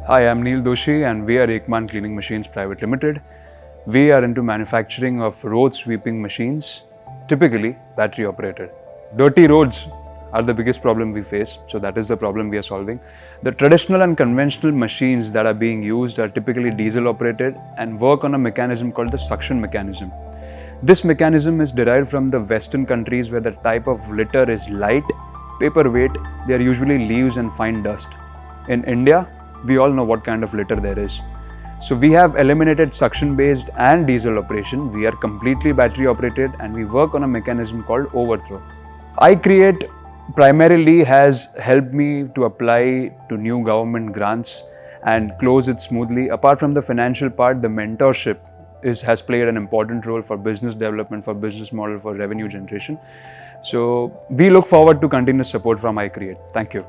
Hi, I'm Neil Doshi and we are Akmaan Cleaning Machines Pvt Ltd. We are into manufacturing of road sweeping machines, typically battery operated. Dirty roads are the biggest problem we face, so that is the problem we are solving. The traditional and conventional machines that are being used are typically diesel operated and work on a mechanism called the suction mechanism. This mechanism is derived from the Western countries where the type of litter is light, paperweight, they are usually leaves and fine dust. In India, we all know what kind of litter there is. So we have eliminated suction based and diesel operation. We are completely battery operated and we work on a mechanism called overthrow. iCreate primarily has helped me to apply to new government grants and close it smoothly. Apart from the financial part, the mentorship has played an important role for business development, for business model, for revenue generation. So we look forward to continuous support from iCreate. Thank you.